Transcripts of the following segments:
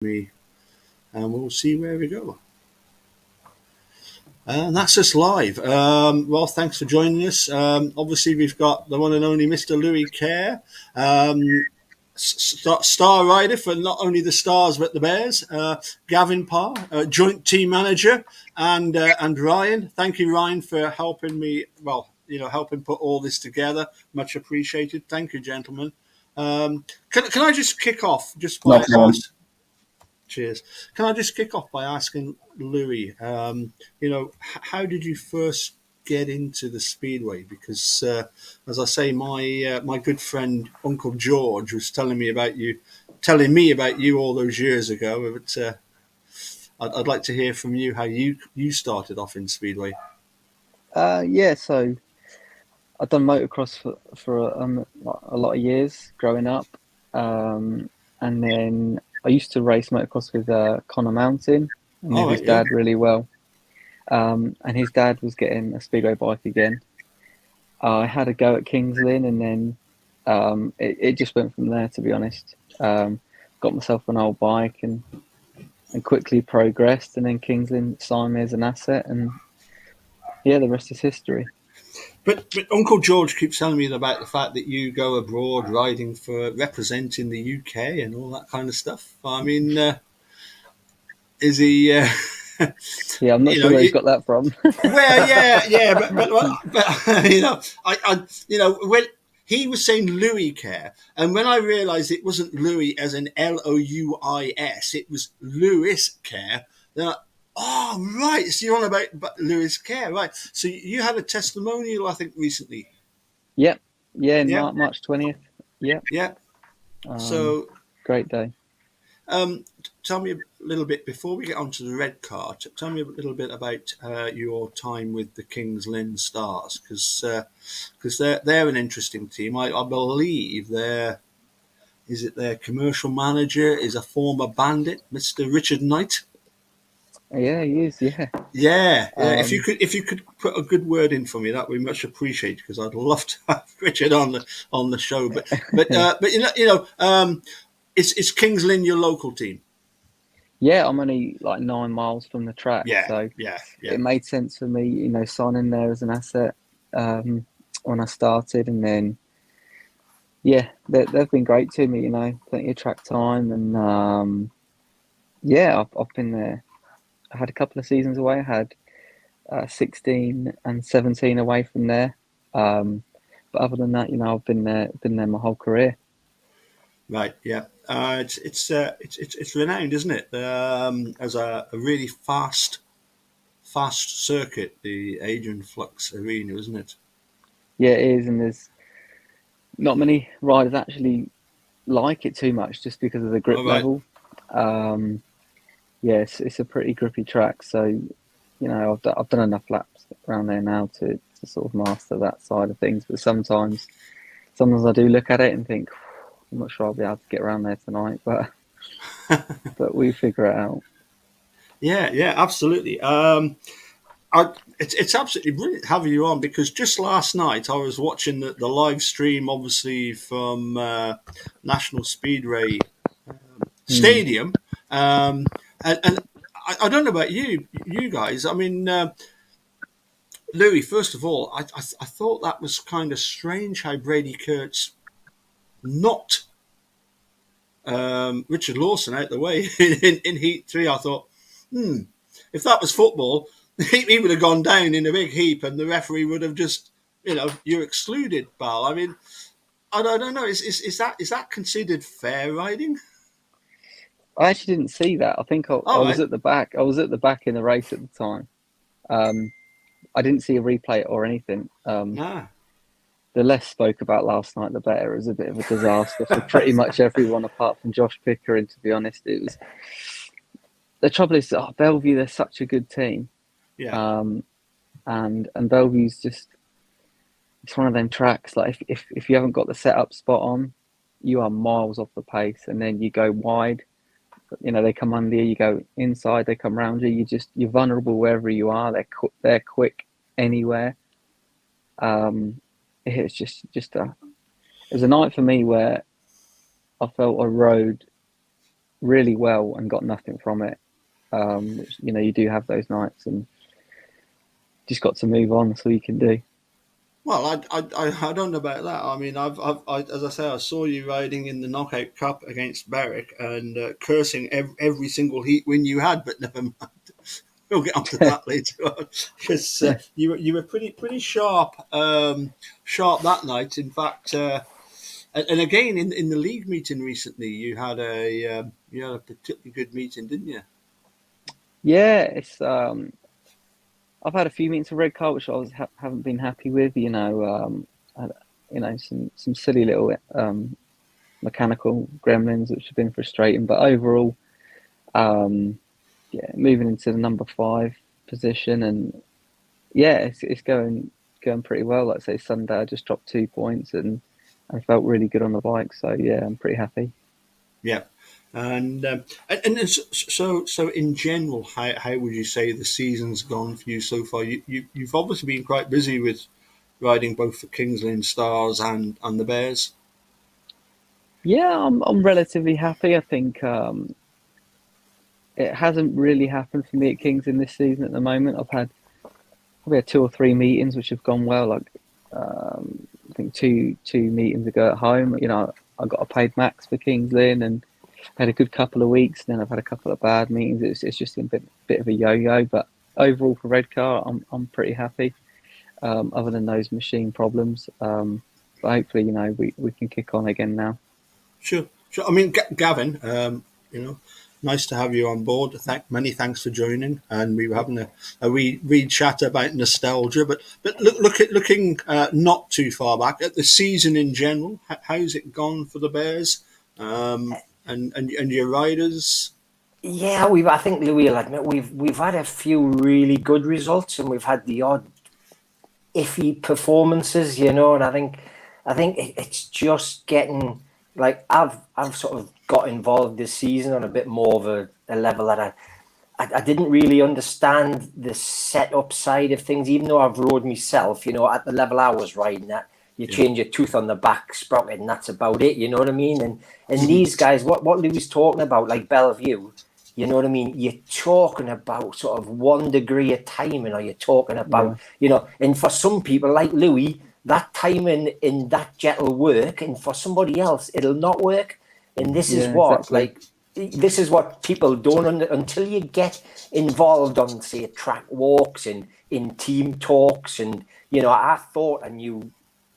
me, and we'll see where we go. And that's us live. Well, thanks for joining us. Obviously, we've got the one and only Mr. Louis Kerr, star rider for not only the Stars but the Bears. Gavin Parr, joint team manager, and Ryan. Thank you, Ryan, for helping me. Well, helping put all this together. Much appreciated. Thank you, gentlemen. Can I just kick off just by Cheers. Can I just kick off by asking Louis, how did you first get into the Speedway? Because, as I say, my good friend Uncle George was telling me about you all those years ago. But I'd like to hear from you how you started off in Speedway. So I've done motocross for a lot of years growing up, and then I used to race motocross with Connor Mountain. I knew his dad really well, and his dad was getting a Speedway bike again. I had a go at Kings Lynn, and then it just went from there, to be honest. Got myself an old bike and quickly progressed, and then Kings Lynn signed me as an asset, and the rest is history. But Uncle George keeps telling me about the fact that you go abroad riding for representing the UK and all that kind of stuff. I mean, is he? Yeah, I'm not sure where he's got that from. Well, but when he was saying Louis Kerr, and when I realised it wasn't Louis as in Louis, it was Lewis Kerr. Then oh, right. So you're on about Lewis Kerr, right? So you had a testimonial, I think, recently. Yep. Yeah, March 20th. Yep. Yeah. So great day. Tell me a little bit before we get onto the red car. Tell me a little bit about your time with the Kings Lynn Stars, because they're an interesting team. I believe their commercial manager is a former Bandit, Mr. Richard Knight. Yeah, he is. Yeah. Yeah. If you could put a good word in for me, that would be much appreciated, because I'd love to have Richard on the show. But is Kings Lynn your local team? Yeah, I'm only like 9 miles from the track, so it made sense for me, signing there as an asset when I started, and then they've been great to me, plenty of track time, and I've been there. I had a couple of seasons away. I had 16 and 17 away from there, but other than that, I've been there my whole career. Right. Yeah. It's renowned, isn't it? As a really fast circuit, the Adrian Flux Arena, isn't it? Yeah, it is, and there's not many riders actually like it too much, just because of the grip level. It's a pretty grippy track, so I've done enough laps around there now to sort of master that side of things. But sometimes I do look at it and think, I'm not sure I'll be able to get around there tonight, but we figure it out. Yeah, absolutely. It's absolutely brilliant having you on, because just last night I was watching the live stream, obviously from National Speedway Stadium, and I don't know about you guys. I mean, Louis, first of all, I thought that was kind of strange how Brady Kurtz knocked Richard Lawson out the way in Heat 3. I thought, if that was football, he would have gone down in a big heap, and the referee would have just, you're excluded, pal. I mean, I don't know. Is that considered fair riding? I actually didn't see that. I think I was at the back. I was at the back in the race at the time. I didn't see a replay or anything. The less spoke about last night, the better. It was a bit of a disaster for pretty much everyone apart from Josh Pickering, to be honest. It was. The trouble is, Bellevue, they're such a good team. Yeah. And Bellevue's just, it's one of them tracks. Like if you haven't got the setup spot on, you are miles off the pace, and then you go wide. They come under you. You go inside. They come round you. You're vulnerable wherever you are. They're quick anywhere. It was a night for me where I felt I rode really well and got nothing from it. Which, you do have those nights, and just got to move on. That's all you can do. Well, I don't know about that. I mean, as I say, I saw you riding in the Knockout Cup against Berwick and cursing every single heat win you had, but never mind. We'll get onto that later on because you were pretty sharp sharp that night. In fact, and again in the league meeting recently, you had a particularly good meeting, didn't you? Yeah, it's I've had a few meetings of red car which haven't been happy with. Had, some silly little mechanical gremlins which have been frustrating. But overall, yeah, moving into the number 5 position, and yeah, it's going pretty well. Like I say, Sunday I just dropped 2 points and I felt really good on the bike. So yeah, I'm pretty happy. Yeah. And so in general, how would you say the season's gone for you so far? You've obviously been quite busy with riding both the Kings Lynn Stars and the Bears. Yeah, I'm relatively happy. I think it hasn't really happened for me at Kings in this season at the moment. I've had probably had 2 or 3 meetings which have gone well. Like I think two meetings ago at home. I got a paid max for Kings Lynn and had a good couple of weeks. Then I've had a couple of bad meetings. It's just a bit of a yo-yo. But overall for Redcar, I'm pretty happy. Other than those machine problems, but hopefully we can kick on again now. Sure, sure. I mean, Gavin, nice to have you on board. Many thanks for joining, and we were having a wee chat about nostalgia. But looking not too far back at the season in general. How's it gone for the Bears, and your riders? Yeah, I think Louis will admit we've had a few really good results, and we've had the odd iffy performances, and I think it's just getting like I've sort of got involved this season on a bit more of a level that I didn't really understand the setup side of things, even though I've rode myself, at the level I was riding at. You change your tooth on the back sprocket and that's about it, you know what I mean? And these guys, what Louis was talking about, like Bellevue, you know what I mean? You're talking about sort of 1 degree of timing, or you're talking about, and for some people like Louis, that timing in that jet will work, and for somebody else, it'll not work. And this is Yeah, what, exactly. like, this is what people don't until you get involved on, say, track walks and in team talks. And, I thought I knew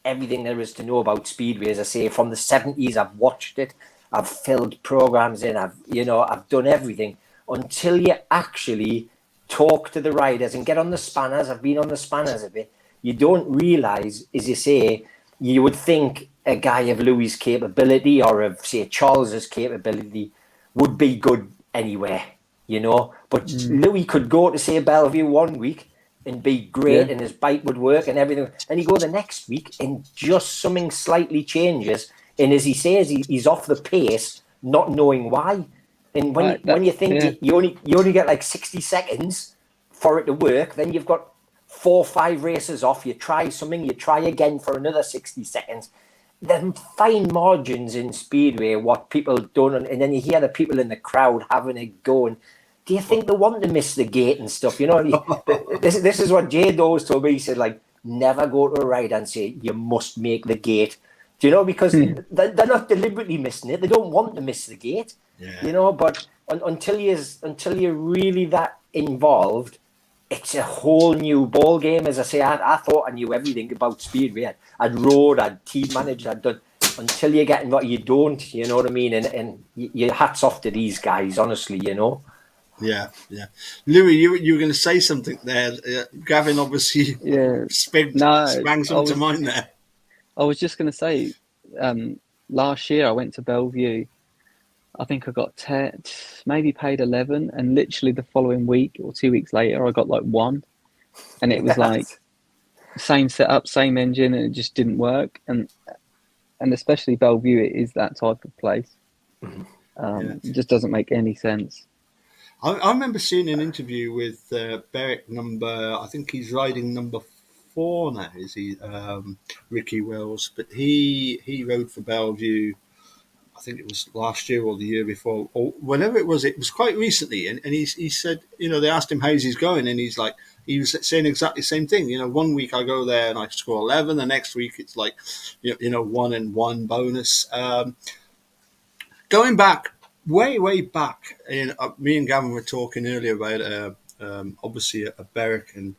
everything there is to know about Speedway. As I say, from the 70s, I've watched it. I've filled programs in. I've done everything until you actually talk to the riders and get on the spanners. I've been on the spanners a bit. You don't realise, as you say, you would think a guy of Louis' capability or of, say, Charles's capability would be good anywhere, But Louis could go to, say, Bellevue one week and be great, Yeah, and his bike would work and everything. And he go the next week and just something slightly changes. And as he says, he's off the pace, not knowing why. And when you think yeah. you only get like 60 seconds for it to work, then you've got 4 or 5 races off. You try something, you try again for another 60 seconds. Them fine margins in Speedway, what people don't, and then you hear the people in the crowd having a go. And do you think they want to miss the gate and stuff? This is what Jay Dawes told me. He said, like, never go to a ride and say you must make the gate. Do you know? Because they're not deliberately missing it. They don't want to miss the gate. Yeah. But until you're really that involved, it's a whole new ball game. As I say, I thought I knew everything about Speedway. I'd rode, I'd team managed, I'd done. Until you get involved, you don't. You know what I mean? And your hats off to these guys, honestly. Yeah, yeah. Louis, you were going to say something there. Gavin obviously Yeah. No, sprang something to mind there. I was just going to say, last year I went to Bellevue. I think I got 10, maybe paid 11, and literally the following week or 2 weeks later, I got like 1, and it was like same setup, same engine, and it just didn't work. And especially Bellevue, it is that type of place. It just doesn't make any sense. I remember seeing an interview with Berwick I think he's riding number 4 now, is he? Ricky Wells, but he rode for Bellevue I think it was last year or the year before, or whenever it was quite recently. And he said, they asked him how's he's going, and he was saying exactly the same thing. 1 week I go there and I score 11, the next week it's like, 1-1 bonus. Going back, way back, me and Gavin were talking earlier about obviously a Berwick and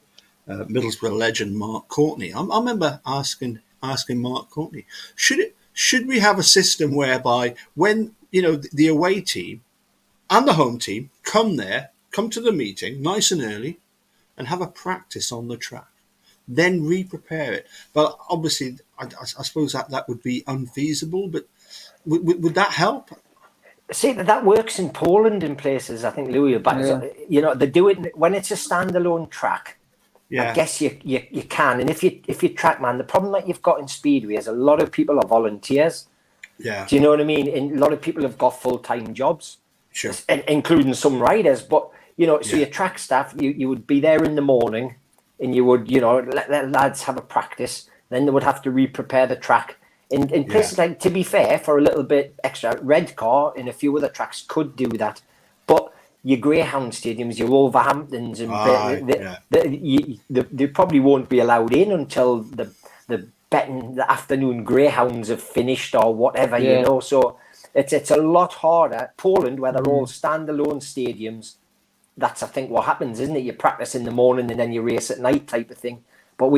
Middlesbrough legend Mark Courtney. I remember asking Mark Courtney, should we have a system whereby when the away team and the home team come to the meeting nice and early and have a practice on the track, then re-prepare it? But obviously, I suppose that would be unfeasible. But would that help? See, that works in Poland in places. I think Louis, but they do it when it's a standalone track. Yeah. I guess you can, and if you track, man, the problem that you've got in Speedway is a lot of people are volunteers. Yeah. Do you know what I mean? And a lot of people have got full-time jobs, sure, including some riders. But so your track staff, you would be there in the morning, and you would let lads have a practice. Then they would have to re-prepare the track. In places like, to be fair, for a little bit extra, Redcar and a few other tracks could do that, but your Greyhound stadiums, your Wolverhamptons, and they probably won't be allowed in until the afternoon Greyhounds have finished or whatever, So it's a lot harder. Poland, where they're all standalone stadiums, that's I think what happens, isn't it? You practice in the morning and then you race at night, type of thing. But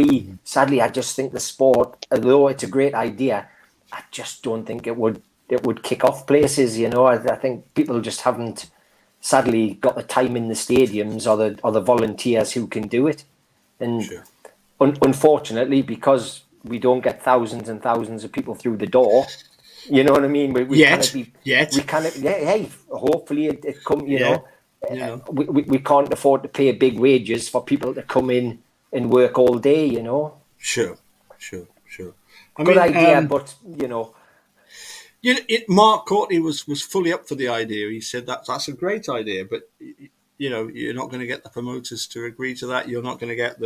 sadly, I just think the sport, although it's a great idea, I just don't think it would kick off places. I think people just haven't, sadly, got the time in the stadiums or the volunteers who can do it. And unfortunately, because we don't get thousands and thousands of people through the door, you know what I mean? Hey, hopefully it come. We can't afford to pay big wages for people to come in and work all day. Sure. Good idea, but Mark Courtney was fully up for the idea. He said that's a great idea, but you're not going to get the promoters to agree to that. You're not going to get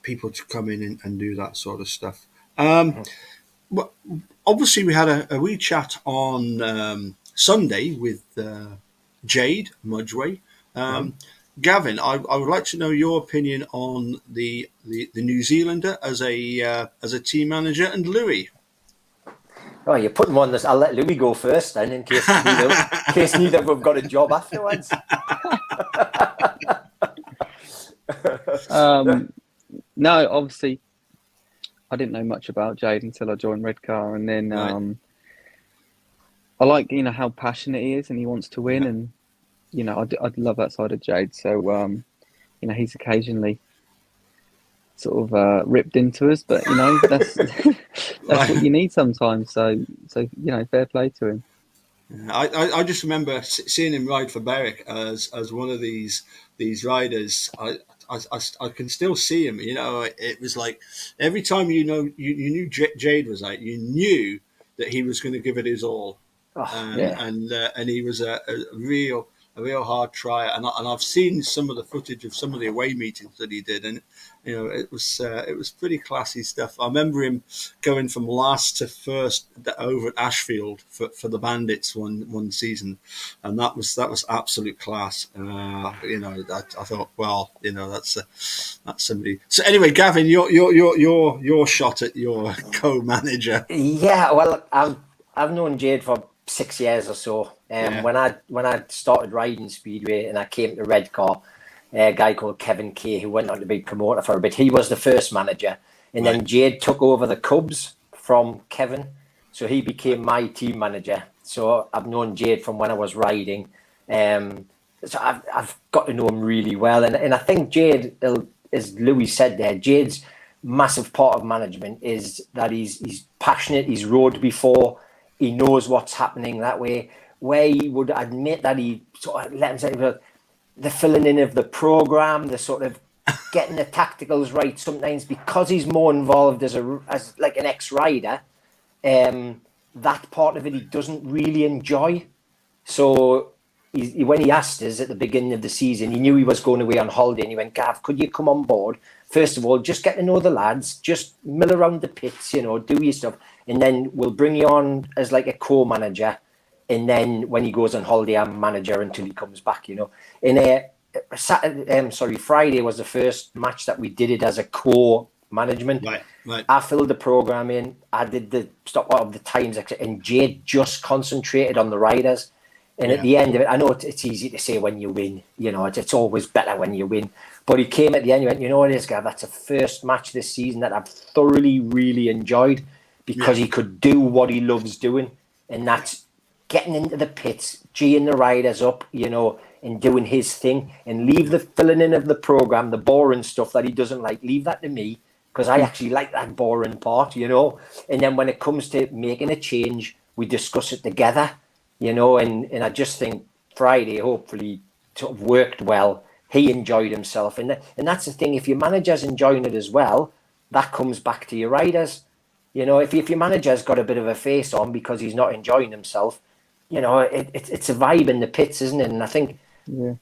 people to come in and do that sort of stuff. Well, obviously, we had a wee chat on Sunday with Jade Mudgeway. Gavin, I would like to know your opinion on the New Zealander as a team manager, and Louis. Oh, you're putting one on this. I'll let Louis go first, then, in case neither of them got a job afterwards. No, obviously, I didn't know much about Jade until I joined Redcar, and then I like how passionate he is, and he wants to win, and I'd love that side of Jade. So he's occasionally sort of ripped into us, but that's what you need sometimes. So fair play to him. I just remember seeing him ride for Berwick as one of these riders. I can still see him. It was like every time you knew Jade was out, you knew that he was going to give it his all. And he was a real hard trier. And I've seen some of the footage of some of the away meetings that he did, and it was pretty classy stuff. I remember him going from last to first over at Ashfield for the Bandits one season, and that was absolute class. I thought, well, that's somebody. So anyway, Gavin, your shot at your co-manager. Yeah, well, I've known Jade for 6 years or so. When I started riding Speedway and I came to Redcar, a guy called Kevin Kerr, who went on to be promoter for a bit, he was the first manager, and then Jade took over the Cubs from Kevin, so he became my team manager. So I've known Jade from when I was riding, so I've got to know him really well, and I think Jade, as Louis said there, Jade's massive part of management is that he's passionate, he's rode before, he knows what's happening that way. Where he would admit that he sort of let him say the filling in of the program, the sort of getting the tacticals right sometimes, because he's more involved as like an ex-rider. That part of it he doesn't really enjoy. So when he asked us at the beginning of the season, he knew he was going away on holiday, and he went, Gav, could you come on board? First of all, just get to know the lads, just mill around the pits, you know, do your stuff, and then we'll bring you on as like a co-manager, and then when he goes on holiday, I'm manager until he comes back, you know. And Friday was the first match that we did it as a co-management. Right. I filled the program in, I did the stop of the times, and Jade just concentrated on the riders. And at the end of it, I know it's easy to say when you win, you know, it's always better when you win. But he came at the end and went, you know what it is, Gav, that's the first match this season that I've thoroughly, really enjoyed, because he could do what he loves doing. And that's getting into the pits, geeing the riders up, you know, and doing his thing, and leave the filling in of the program, the boring stuff that he doesn't like, leave that to me, because I actually like that boring part, you know. And then when it comes to making a change, we discuss it together. You know, and I just think Friday hopefully sort of worked well. He enjoyed himself, and that's the thing. If your manager's enjoying it as well, that comes back to your riders. You know, if your manager's got a bit of a face on because he's not enjoying himself, you know, it's a vibe in the pits, isn't it? And I think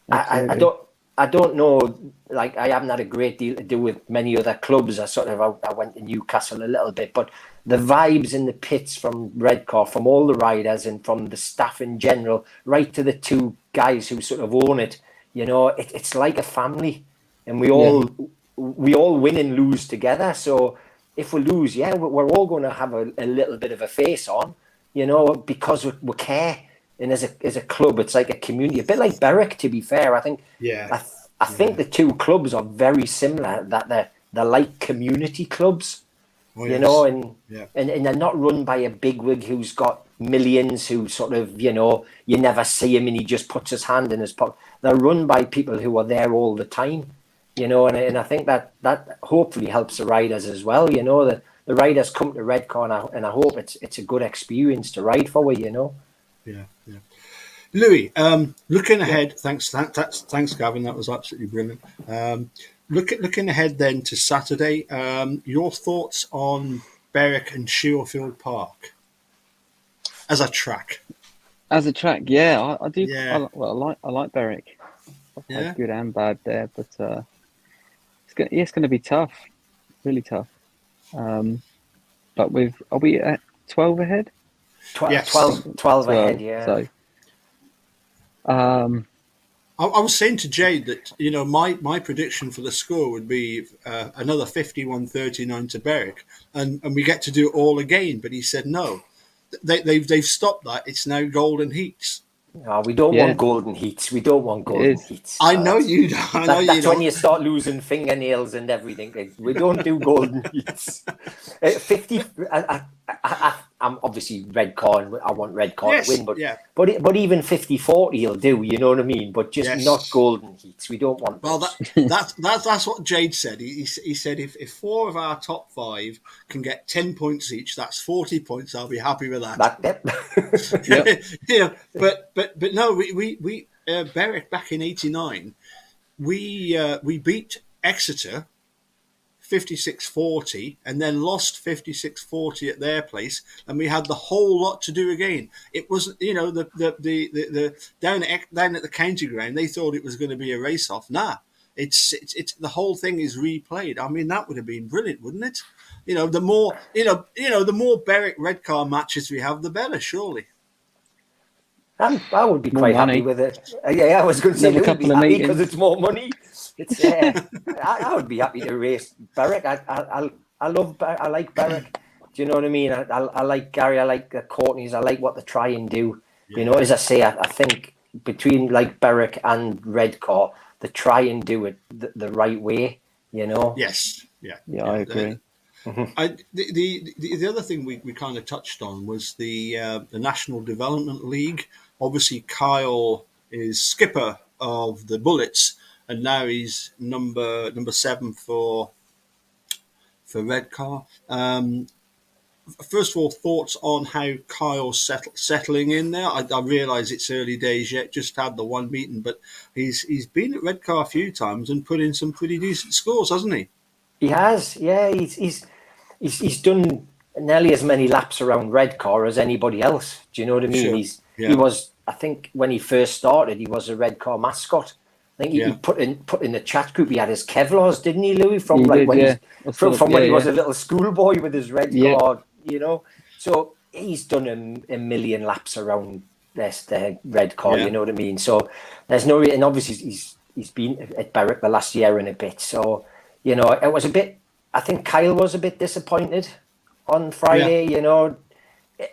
I don't know. Like, I haven't had a great deal to do with many other clubs. I went to Newcastle a little bit, but the vibes in the pits from Redcar, from all the riders and from the staff in general, right to the two guys who sort of own it, you know, it's like a family, and we all win and lose together. So if we lose, we're all going to have a little bit of a face on, you know, because we care. And as a club, it's like a community, a bit like Berwick, to be fair. I think I think the two clubs are very similar, that they're like community clubs. You know, and they're not run by a bigwig who's got millions, who sort of, you know, you never see him and he just puts his hand in his pocket. They're run by people who are there all the time, you know, and I think that hopefully helps the riders as well. You know, the riders come to Redcar, and I hope it's a good experience to ride for, you know. Yeah. Louis, looking ahead, thanks, Gavin. That was absolutely brilliant. Looking ahead then to Saturday, your thoughts on Berwick and Shielfield Park as a track? As a track, I do. Yeah. I like Berwick. I've had good and bad there, but it's going to be tough, really tough. But are we at 12 ahead? 12 ahead, yeah. So, I was saying to Jade that, you know, my prediction for the score would be another 51-39 to Berwick, and we get to do it all again. But he said no, they've stopped that. It's now golden heats. No, we don't want golden heats. We don't want golden heats. I know you don't. That's when you start losing fingernails and everything. We don't do golden heats. 50. I'm obviously Redcar, and I want Redcar to win, but even 50-40 he'll do. You know what I mean? But just not golden heats. We don't want. Well, that's what Jade said. He said if 4 of our top 5 can get 10 points each, that's 40 points. I'll be happy with that. But no, we Berwick back in '89, we beat Exeter 56-40, and then lost 56-40 at their place, and we had the whole lot to do again. It wasn't, you know, the down at the county ground, they thought it was going to be a race off. Nah, it's the whole thing is replayed. I mean, that would have been brilliant, wouldn't it? You know, the more the more Berwick Redcar matches we have, the better, surely. I would be quite happy with it. I was going to say, you'd be happy because it's more money. It's I would be happy to race Berwick. I like Berwick. Do you know what I mean? I like Gary. I like the Courtneys. I like what they try and do. You know, as I say, I think between like Berwick and Redcar, they try and do it the right way. You know. Yes. Yeah. I agree. The other thing we kind of touched on was the National Development League. Obviously, Kyle is skipper of the Bullets, and now he's number 7 for Redcar. First of all, thoughts on how Kyle's settling in there. I realise it's early days yet, just had the one meeting, but he's been at Redcar a few times and put in some pretty decent scores, hasn't he? He has, yeah. He's done nearly as many laps around Redcar as anybody else. Do you know what I mean? Sure. He was I think when he first started, he was a red car mascot. I think he put in the chat group he had his Kevlars, didn't he, Louis? From he like did, when yeah. from when he was a little schoolboy with his red Yeah. car, you know. So he's done a million laps around the red car, you know what I mean? So there's no, and obviously he's been at Berwick the last year and a bit. So, you know, it was a bit, I think Kyle was a bit disappointed on Friday, you know.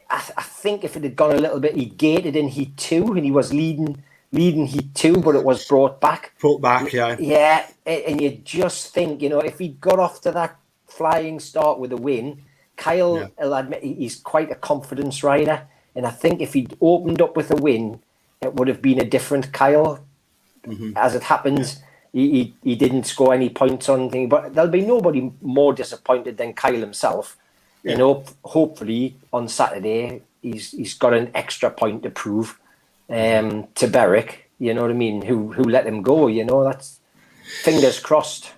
I think if it had gone a little bit, he gated in Heat 2 and he was leading Heat 2, but it was brought back. Yeah, and you just think, you know, if he got off to that flying start with a win, Kyle, I'll admit, he's quite a confidence rider. And I think if he'd opened up with a win, it would have been a different Kyle. As it happens, he didn't score any points on anything, but there'll be nobody more disappointed than Kyle himself. You know, hopefully on Saturday he's got an extra point to prove to Berwick. You know what I mean? Who let him go? You know, that's fingers crossed.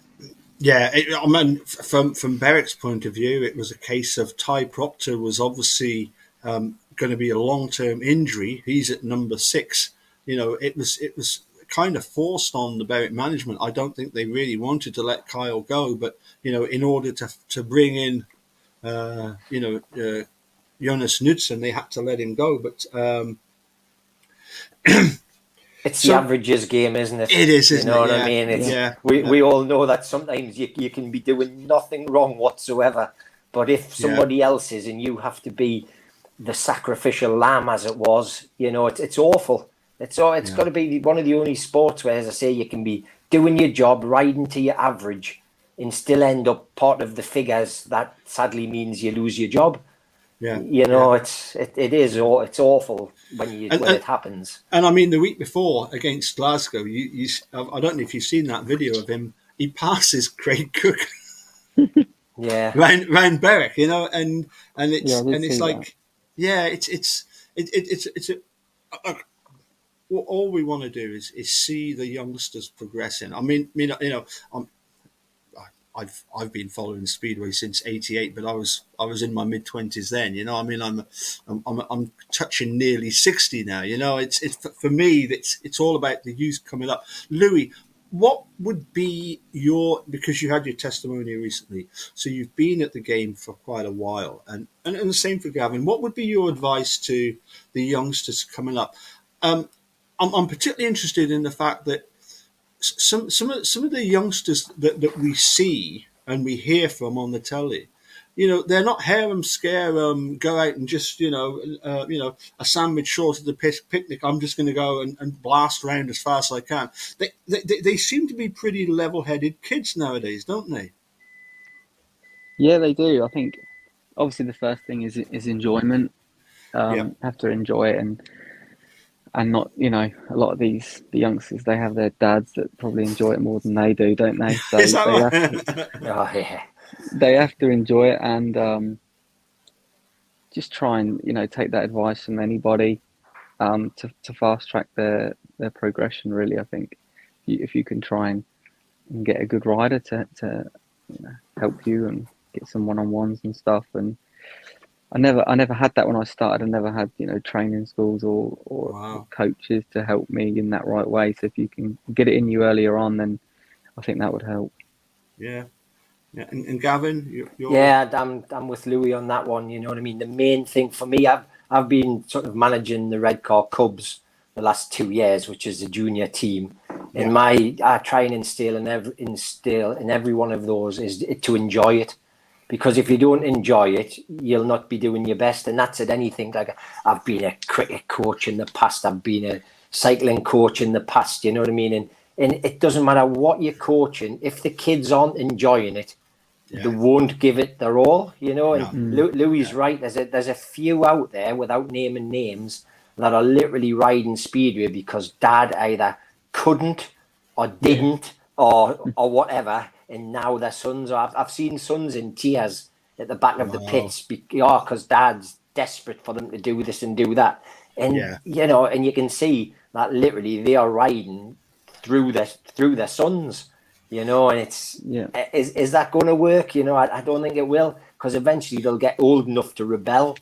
Yeah, I mean, from Berwick's point of view, it was a case of Ty Proctor was obviously going to be a long-term injury. He's at number 6. You know, it was kind of forced on the Berwick management. I don't think they really wanted to let Kyle go, but you know, in order to bring in Jonas Knudsen, they had to let him go. But it's the averages game, isn't it? It is, isn't it? You know what I mean? It's, we all know that sometimes you can be doing nothing wrong whatsoever, but if somebody else is and you have to be the sacrificial lamb, as it was, you know, it's awful. It's got to be one of the only sports where, as I say, you can be doing your job, riding to your average, and still end up part of the figures that sadly means you lose your job. Yeah, you know, it's awful when it happens. And I mean, the week before against Glasgow, I don't know if you've seen that video of him. He passes Craig Cook, round Berwick, you know, and it's like, it's all we want to do is see the youngsters progressing. I mean, you know, I've been following Speedway since '88, but I was in my mid-20s then. You know, I mean, I'm touching nearly 60 now. You know, it's for me, it's all about the youth coming up. Louis, what would be because you had your testimony recently, so you've been at the game for quite a while, and the same for Gavin. What would be your advice to the youngsters coming up? I'm particularly interested in the fact that some of the youngsters that we see and we hear from on the telly, you know, they're not harem scarum, go out and just, you know, a sandwich short of the picnic. I'm just going to go and blast around as fast as I can. They seem to be pretty level-headed kids nowadays, don't they? Yeah, they do. I think obviously the first thing is enjoyment. Have to enjoy it and not, you know, a lot of the youngsters, they have their dads that probably enjoy it more than they do, don't they? So they have to enjoy it and just try and, you know, take that advice from anybody to fast track their progression. Really, I think if you can try and get a good rider to you know, help you and get some one-on-ones and stuff. And I never had that when I started. I never had, you know, training schools or coaches to help me in that right way. So if you can get it in you earlier on, then I think that would help. Yeah. And Gavin, I'm with Louis on that one. You know what I mean? The main thing for me, I've been sort of managing the Red Car Cubs the last 2 years, which is a junior team. And I try and instill in every one of those is to enjoy it. Because if you don't enjoy it, you'll not be doing your best. And that's at anything. Like, I've been a cricket coach in the past. I've been a cycling coach in the past. You know what I mean? And it doesn't matter what you're coaching. If the kids aren't enjoying it, they won't give it their all. You know. And Louis is right. There's a few out there, without naming names, that are literally riding Speedway because Dad either couldn't or didn't or whatever. And now their sons are. I've seen sons in tears at the back of the pits because Dad's desperate for them to do this and do that. And you know, and you can see that literally they are riding through their sons. You know, and it's is that going to work? You know, I don't think it will, because eventually they'll get old enough to rebel.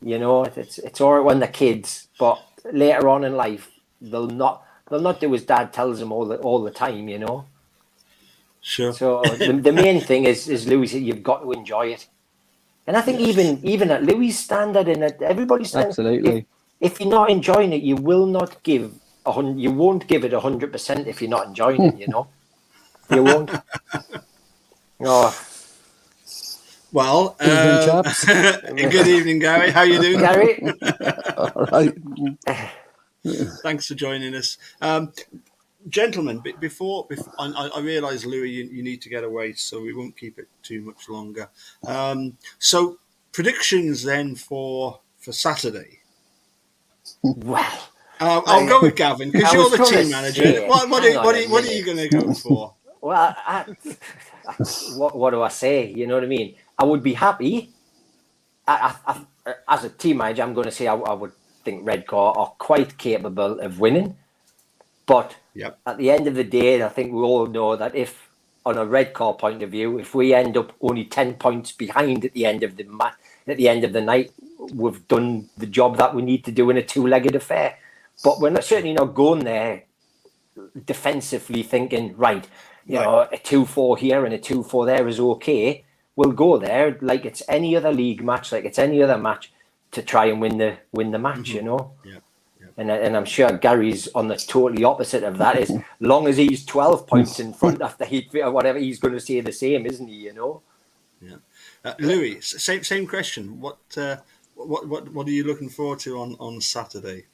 You know, it's all right when they're kids, but later on in life, they'll not do as dad tells them all the time, you know. Sure. So the main thing is Louis, you've got to enjoy it. And I think even at Louis' standard and at everybody's standard, Absolutely. if you're not enjoying it, you will not give you won't give it 100% if you're not enjoying it, you know. You won't. Oh, Well, Evening, chaps. Good evening, Gary. How you doing? Gary, All right. Thanks for joining us. Gentlemen, before I realise, Louis, you need to get away, so we won't keep it too much longer. So predictions then for Saturday. well, I'll go with Gavin because I you're was the gonna team manager. say, What hang on are a you minute. going to go for? Well, what do I say? You know what I mean? I would be happy. As a team manager, I'm going to say I would think Redcar are quite capable of winning. But Yep. at the end of the day, I think we all know that if, on a Redcar point of view, if we end up only 10 points behind at the end of the night, we've done the job that we need to do in a two-legged affair. But we're certainly not going there defensively thinking, right, you know, a 2-4 here and a 2-4 there is okay. We'll go there like it's any other league match, like it's any other match, to try and win the match, you know. Yeah. And I'm sure Gary's on the totally opposite of that. As long as he's 12 points in front after Heat or whatever, he's going to say the same, isn't he? You know. Yeah. Louis, same question. What are you looking forward to on Saturday?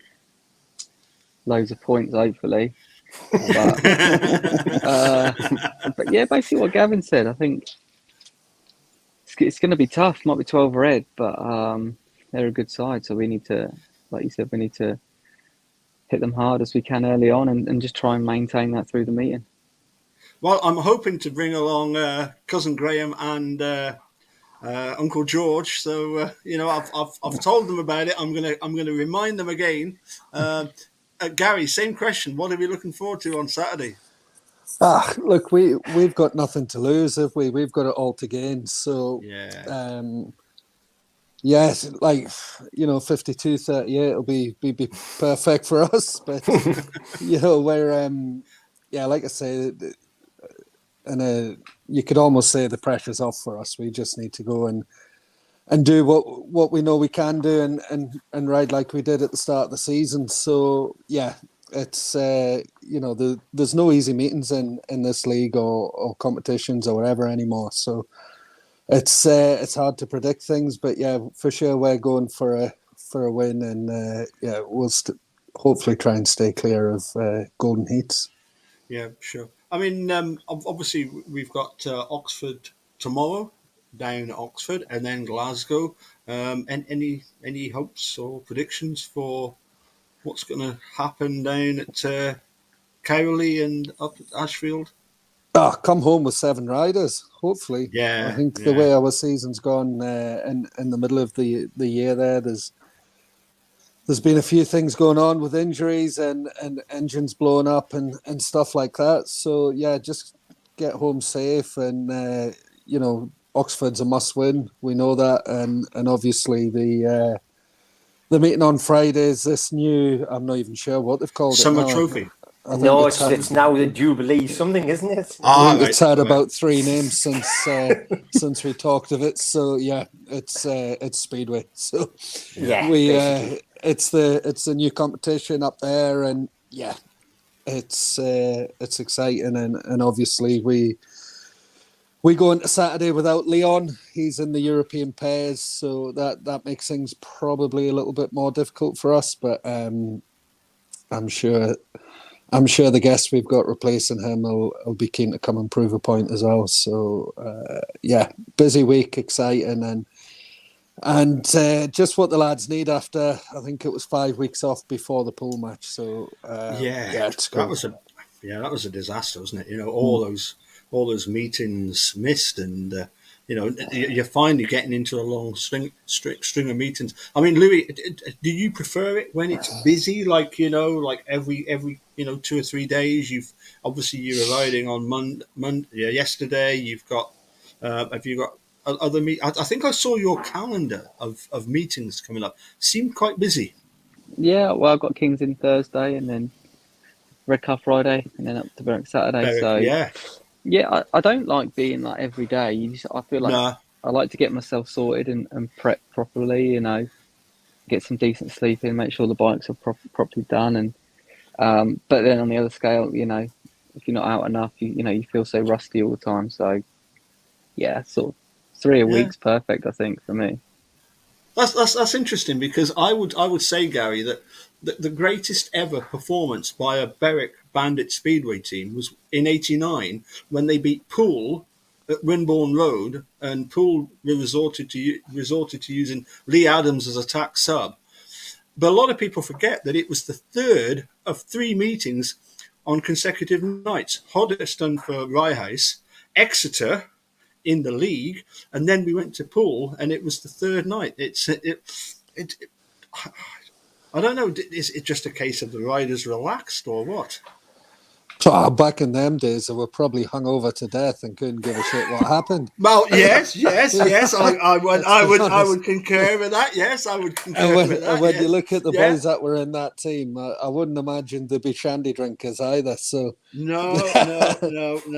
Loads of points, hopefully. But yeah, basically what Gavin said. I think it's going to be tough. Might be 12 red, but they're a good side. So we need to, like you said, hit them hard as we can early on and just try and maintain that through the meeting. Well, I'm hoping to bring along cousin Graham and Uncle George. So you know, I've told them about it. I'm gonna remind them again. Gary, same question. What are we looking forward to on Saturday? Look, we've got nothing to lose, have we? We've got it all to gain. So, Yeah. yes, like, you know, 52-38 will be perfect for us. But, you know, we're, like I say, and you could almost say the pressure's off for us. We just need to go and do what we know we can do and ride like we did at the start of the season. So, yeah, it's, you know, there's no easy meetings in this league or competitions or whatever anymore. So it's hard to predict things, but yeah, for sure we're going for a win and we'll hopefully try and stay clear of golden heats. Yeah, sure. I mean, obviously we've got Oxford tomorrow, down at Oxford, and then Glasgow. And any hopes or predictions for what's going to happen down at Cowley and up at Ashfield? Come home with 7 riders, hopefully. Yeah, I think the way our season's gone in the middle of the year there's been a few things going on with injuries and engines blowing up and stuff like that. So, yeah, just get home safe and, you know, Oxford's a must-win. We know that. And obviously the meeting on Friday is this new, I'm not even sure what they've called Summer it now. Trophy. I think No, it's now the Jubilee something, isn't it? It's had about 3 names since we talked of it. So yeah, it's Speedway. So yeah, it's the new competition up there, and yeah, it's exciting, and obviously we go into Saturday without Leon. He's in the European pairs, so that makes things probably a little bit more difficult for us. But I'm sure the guest we've got replacing him will be keen to come and prove a point as well. So yeah, busy week, exciting, and just what the lads need after, I think it was 5 weeks off before the pool match. So it's good. That was a disaster, wasn't it? You know, all those meetings missed, and you know, you find you're getting into a long string of meetings. I mean, Louis, do you prefer it when it's busy, like, you know, like every 2 or 3 days? You were riding on yesterday. You've got have you got other I think I saw your calendar of meetings coming up. Seemed quite busy. Yeah, well, I've got Kings in Thursday, and then Redcar Friday, and then up to Berwick Saturday. Berwick, So yeah. yeah, I don't like being like every day. I feel like No. I like to get myself sorted and prep properly. Get some decent sleep in, make sure the bikes are properly done, and but then on the other scale, if you're not out enough, you feel so rusty all the time. So yeah, sort of 3 a Yeah. week's perfect, I think, for me. That's interesting, because I would say, Gary, that the greatest ever performance by a Berwick Bandit Speedway team was in '89 when they beat Poole at Winbourne Road, and Poole resorted to using Lee Adams as a tack sub. But a lot of people forget that it was the third of 3 meetings on consecutive nights. Hoddesdon for Rye Exeter in the league, and then we went to Poole, and it was the third night. I don't know. Is it just a case of the riders relaxed or what? Back in them days, they were probably hungover to death and couldn't give a shit what happened. Well, yes. I Let's be honest. would concur with that. Yes, I would concur And with that. when Yes. you look at the Yeah. boys that were in that team, I wouldn't imagine they'd be shandy drinkers either. So No. no, Absolutely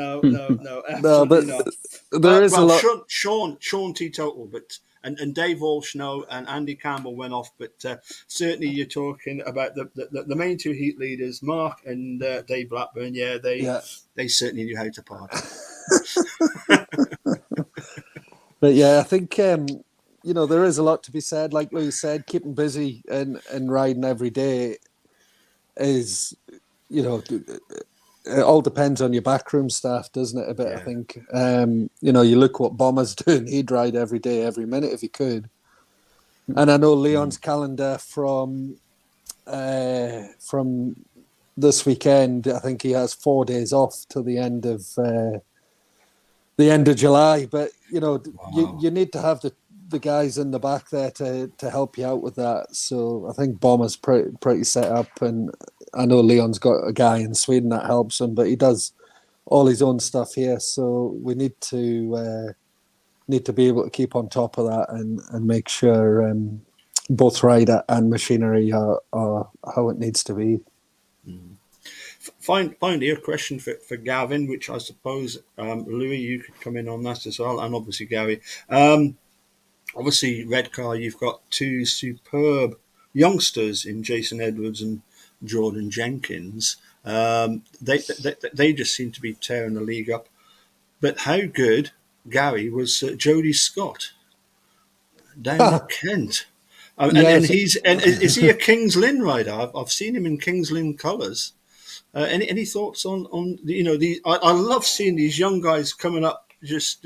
but not. there is a lot. Sean teetotal, but and Dave Walsh and Andy Campbell went off, but certainly you're talking about the main 2 heat leaders, Mark and Dave Blackburn. Yeah, they certainly knew how to party. But yeah, I think there is a lot to be said. Like Louis said, keeping busy and riding every day is, it all depends on your backroom staff, doesn't it? A bit, Yeah. I think. You look what Bomber's doing. He'd ride every day, every minute if he could. And I know Leon's calendar from this weekend. I think he has 4 days off till the end of July. But Wow. you need to have the guys in the back there to help you out with that. So I think Bomber's pretty set up, and I know Leon's got a guy in Sweden that helps him, but he does all his own stuff here. So we need to be able to keep on top of that and make sure both rider and machinery are how it needs to be. Find here a question for Gavin, which I suppose Louis, you could come in on that as well, and obviously Gary. Obviously, Redcar, you've got 2 superb youngsters in Jason Edwards and Jordan Jenkins. They just seem to be tearing the league up. But how good, Gary, was Jody Scott down at Kent? And is he a Kings Lynn rider? I've seen him in Kings Lynn colours. Any thoughts on I love seeing these young guys coming up, just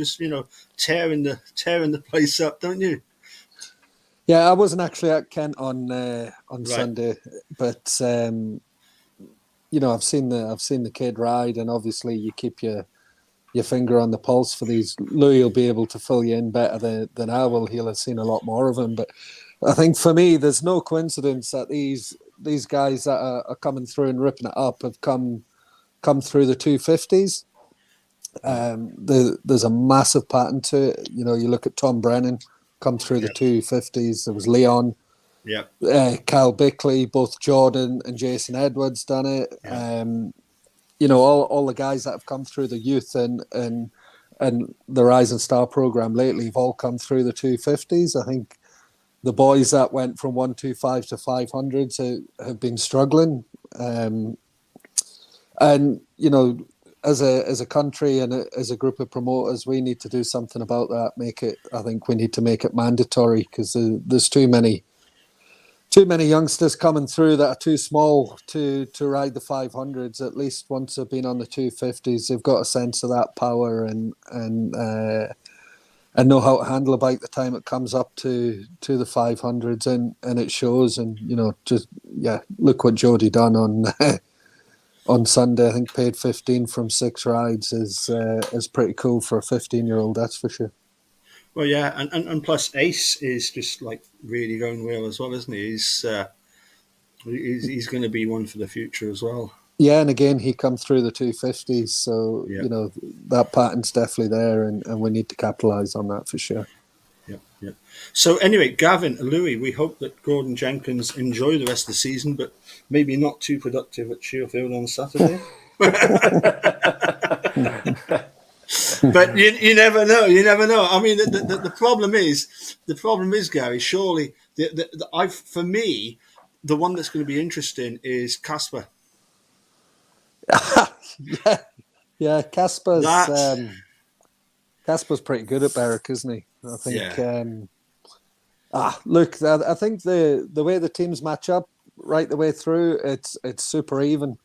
tearing the place up, don't you? Yeah, I wasn't actually at Kent on Right. Sunday, but I've seen the kid ride, and obviously you keep your finger on the pulse for these. Louis will be able to fill you in better than I will. He'll have seen a lot more of him, but I think for me, there's no coincidence that these guys that are coming through and ripping it up have come through the 250s. There's a massive pattern to it. You look at Tom Brennan come through the 250s. There was Leon, Kyle Bickley, both Jordan and Jason Edwards done it. All the guys that have come through the youth and the Rising Star program lately have all come through the 250s. I think the boys that went from 125 to 500s have been struggling, and as a country and as a group of promoters, we need to do something about that. I think we need to make it mandatory, because there's too many youngsters coming through that are too small to ride the 500s. At least once they've been on the 250s, they've got a sense of that power and know how to handle a bike the time it comes up to the 500s, and it shows. And look what Jody done on Sunday. I think paid 15 from 6 rides is pretty cool for a 15-year-old, that's for sure. Well, yeah, and plus Ace is just like really going well as well, isn't he? He's going to be one for the future as well. Yeah, and again, he come through the 250s, so that pattern's definitely there, and we need to capitalise on that for sure. Yeah. Yeah. So anyway, Gavin, Louis, we hope that Gordon Jenkins enjoy the rest of the season, but maybe not too productive at Sheffield on Saturday. But you never know. You never know. I mean, the problem is, Gary. Surely, for me, the one that's going to be interesting is Casper. Yeah. Casper's That Casper's pretty good at Berwick, isn't he? I think. Yeah. Look, I think the way the teams match up right the way through, it's super even,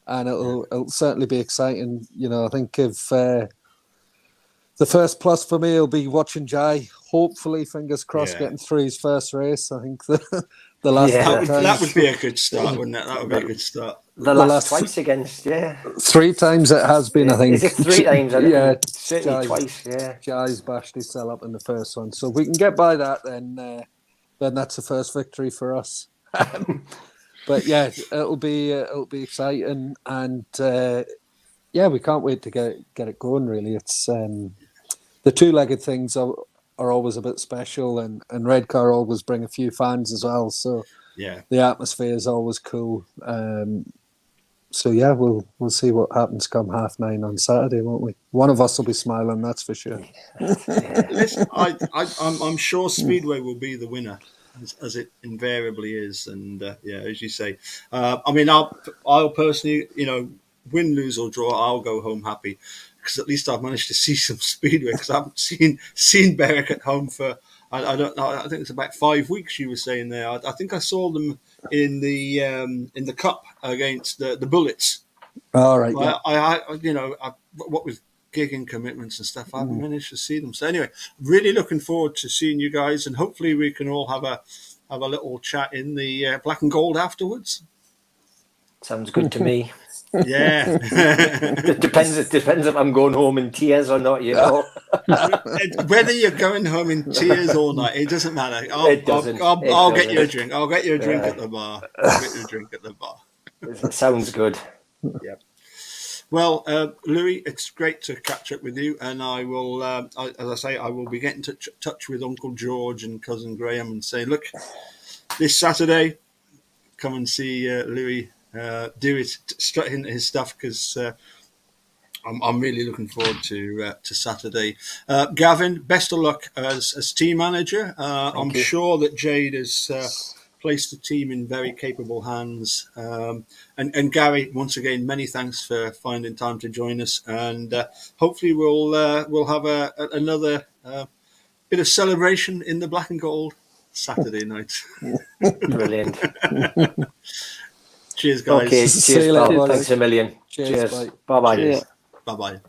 and it'll certainly be exciting. You know, I think if the first plus for me will be watching Jai, hopefully, fingers crossed, getting through his first race. I think the last that would be a good start, wouldn't it? That would be a good start. The last twice against, 3 times it has been, I think. Is it 3 times? Yeah, certainly twice, yeah. Jai's bashed his cell up in the first one. So if we can get by that, then that's the first victory for us. But yeah, it'll be exciting, and we can't wait to get it going. Really, it's the 2-legged things are always a bit special, and Redcar always bring a few fans as well. So the atmosphere is always cool. So yeah, we'll see what happens come 9:30 on Saturday, won't we? One of us will be smiling, that's for sure. Listen, I'm sure Speedway will be the winner, as it invariably is, and as you say, I mean, I'll personally, win, lose or draw, I'll go home happy, because at least I've managed to see some Speedway, because I haven't seen Berwick at home for I don't know. I think it's about 5 weeks. You were saying there. I think I saw them in the cup against the Bullets. All right. What with gigging commitments and stuff, I haven't managed to see them. So anyway, really looking forward to seeing you guys, and hopefully we can all have a little chat in the black and gold afterwards. Sounds good to me. Yeah. It depends if I'm going home in tears or not, Whether you're going home in tears or not, it doesn't matter. I'll get you a drink. I'll get you a drink at the bar. I'll get you a drink at the bar. It sounds good. Yeah. Well, Louis, it's great to catch up with you, and I will, as I say, I will be getting touch with Uncle George and Cousin Graham and say, look, this Saturday, come and see Louis do his stuff, because I'm really looking forward to Saturday. Gavin, best of luck as team manager. I'm sure that Jade has placed the team in very capable hands. And Gary, once again, many thanks for finding time to join us, and hopefully we'll have another bit of celebration in the black and gold Saturday night. Brilliant. Cheers, guys. Okay, cheers, pal. Thanks a million. Cheers. Bye. Bye-bye. Bye-bye.